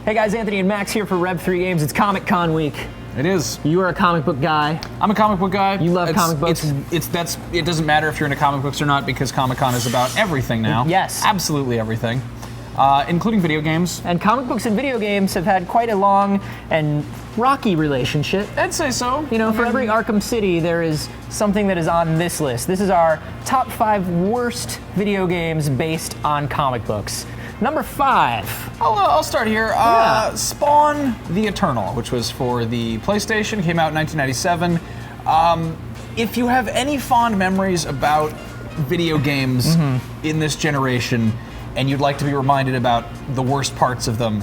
Hey guys, Anthony and Max here for Rev3 Games. It's Comic Con week. It is. You are a comic book guy. I'm a comic book guy. You love comic books. It doesn't matter if you're into comic books or not because Comic Con is about everything now. Yes. Absolutely everything, including video games. And comic books and video games have had quite a long and rocky relationship. I'd say so. You know, for every Arkham City, there is something that is on this list. This is our top 5 worst video games based on comic books. Number 5. I'll start here. Spawn the Eternal, which was for the PlayStation, came out in 1997. If you have any fond memories about video games in this generation, and you'd like to be reminded about the worst parts of them,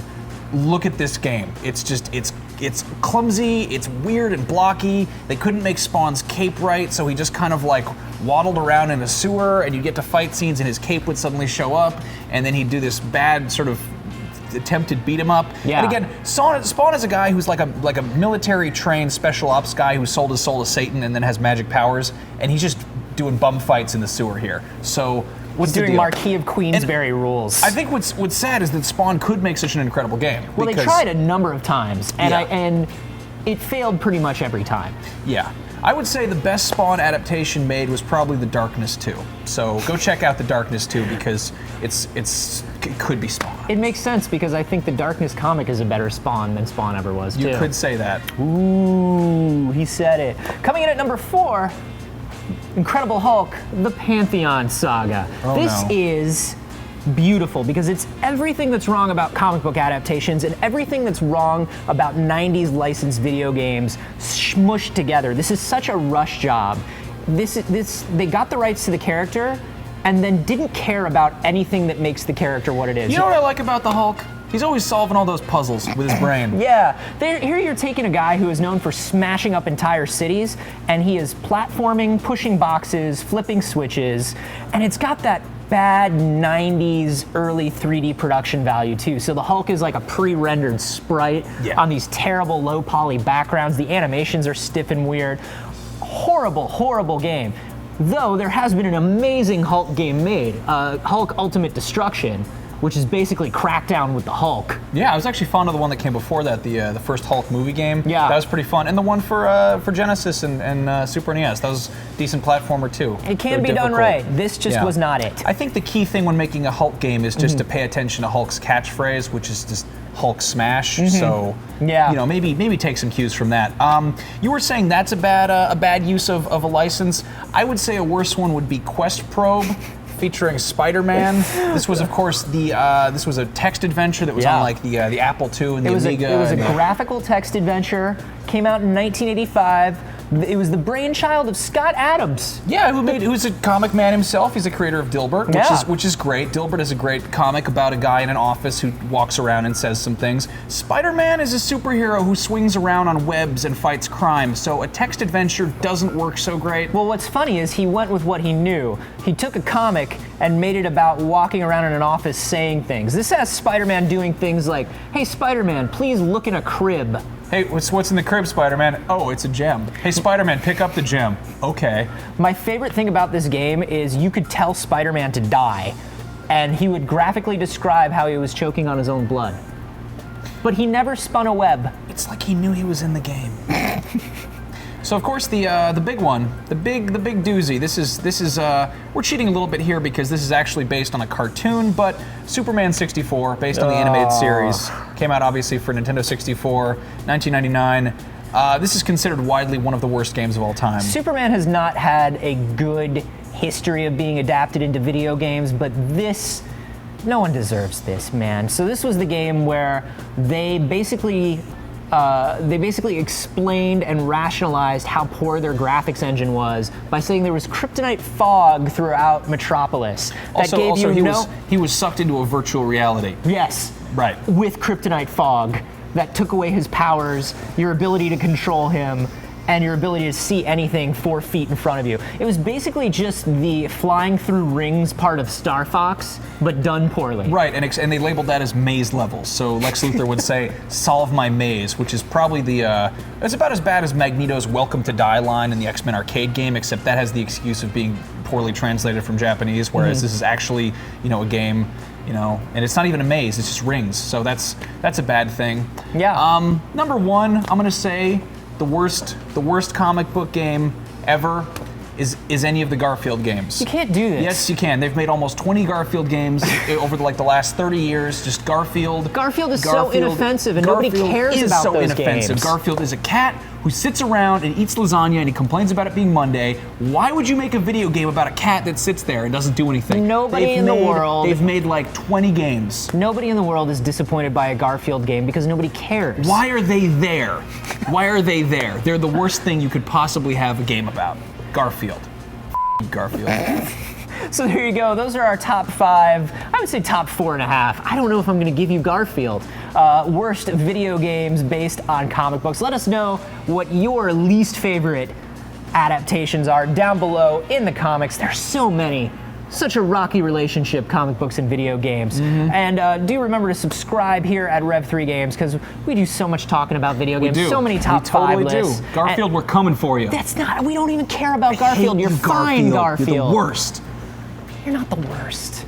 look at this game. It's clumsy, it's weird and blocky. They couldn't make Spawn's cape right, so he just kind of like waddled around in a sewer, and you'd get to fight scenes and his cape would suddenly show up, and then he'd do this bad sort of attempted beat him up. Yeah. And again, Spawn is a guy who's like a military trained special ops guy who sold his soul to Satan and then has magic powers, and he's just doing bum fights in the sewer here. So what's the doing deal? Marquis of Queensberry rules. I think what's sad is that Spawn could make such an incredible game. Well, they tried a number of times, and and it failed pretty much every time. Yeah. I would say the best Spawn adaptation made was probably The Darkness 2. So go check out The Darkness 2 because it could be Spawn. It makes sense because I think the Darkness comic is a better Spawn than Spawn ever was, too. You could say that. Ooh, he said it. Coming in at number 4, Incredible Hulk, the Pantheon Saga. This is beautiful because it's everything that's wrong about comic book adaptations and everything that's wrong about 90s licensed video games smushed together. This is such a rush job. They got the rights to the character and then didn't care about anything that makes the character what it is. You know what I like about the Hulk? He's always solving all those puzzles with his brain. Yeah, here you're taking a guy who is known for smashing up entire cities, and he is platforming, pushing boxes, flipping switches, and it's got that bad 90s early 3D production value too. So the Hulk is like a pre-rendered sprite on these terrible low poly backgrounds. The animations are stiff and weird. Horrible, horrible game. Though there has been an amazing Hulk game made, Hulk Ultimate Destruction, which is basically Crackdown with the Hulk. Yeah, I was actually fond of the one that came before that, the first Hulk movie game. Yeah. That was pretty fun. And the one for Genesis and Super NES. That was a decent platformer too. It can be done right. This just was not it. I think the key thing when making a Hulk game is just to pay attention to Hulk's catchphrase, which is just Hulk smash. So you know, maybe take some cues from that. You were saying that's a bad use of a license. I would say a worse one would be Questprobe, featuring Spiderman. This was, of course, this was a text adventure that was on like the Apple II and the Amiga. It was a graphical text adventure. Came out in 1985. It was the brainchild of Scott Adams. Yeah, who's a comic man himself. He's a creator of Dilbert, which is great. Dilbert is a great comic about a guy in an office who walks around and says some things. Spider-Man is a superhero who swings around on webs and fights crime, so a text adventure doesn't work so great. Well, what's funny is he went with what he knew. He took a comic and made it about walking around in an office saying things. This has Spider-Man doing things like, "Hey, Spider-Man, please look in a crib." Hey, what's in the crib, Spider-Man? Oh, it's a gem. Hey, Spider-Man, pick up the gem. Okay. My favorite thing about this game is you could tell Spider-Man to die, and he would graphically describe how he was choking on his own blood. But he never spun a web. It's like he knew he was in the game. So of course the big one, the big doozy. This is we're cheating a little bit here because this is actually based on a cartoon, but Superman 64, based on the animated series, came out obviously for Nintendo 64, 1999. This is considered widely one of the worst games of all time. Superman has not had a good history of being adapted into video games, but this, no one deserves this, man. So this was the game where they basically explained and rationalized how poor their graphics engine was by saying there was kryptonite fog throughout Metropolis. He was sucked into a virtual reality. Yes. Right. With kryptonite fog that took away his powers, your ability to control him, and your ability to see anything 4 feet in front of you. It was basically just the flying through rings part of Star Fox, but done poorly. Right, and they labeled that as maze levels. So Lex Luthor would say, "Solve my maze," which is probably it's about as bad as Magneto's "Welcome to Die" line in the X-Men arcade game, except that has the excuse of being poorly translated from Japanese, whereas this is actually, a game you know, and it's not even a maze, it's just rings. So that's a bad thing. Yeah. Number one, I'm gonna say the worst comic book game ever is any of the Garfield games. You can't do this. Yes, you can. They've made almost 20 Garfield games over the last 30 years. Just Garfield. Garfield is so inoffensive, and Garfield nobody cares is about so those inoffensive. games. Garfield is a cat who sits around and eats lasagna, and he complains about it being Monday. Why would you make a video game about a cat that sits there and doesn't do anything? Nobody in the world. They've made like 20 games. Nobody in the world is disappointed by a Garfield game because nobody cares. Why are they there? Why are they there? They're the worst thing you could possibly have a game about. Garfield. Garfield. So there you go. Those are our top 5. I would say top 4.5. I don't know if I'm going to give you Garfield. Worst video games based on comic books. Let us know what your least favorite adaptations are down below in the comics. There's so many. Such a rocky relationship, comic books and video games. And do remember to subscribe here at Rev3 Games, because we do so much talking about video games. We do. So many top 5 totally lists. do. Garfield, And we're coming for you. that's not, we don't even care about Garfield. Hate You're you, fine, Garfield. You're the worst. You're not the worst.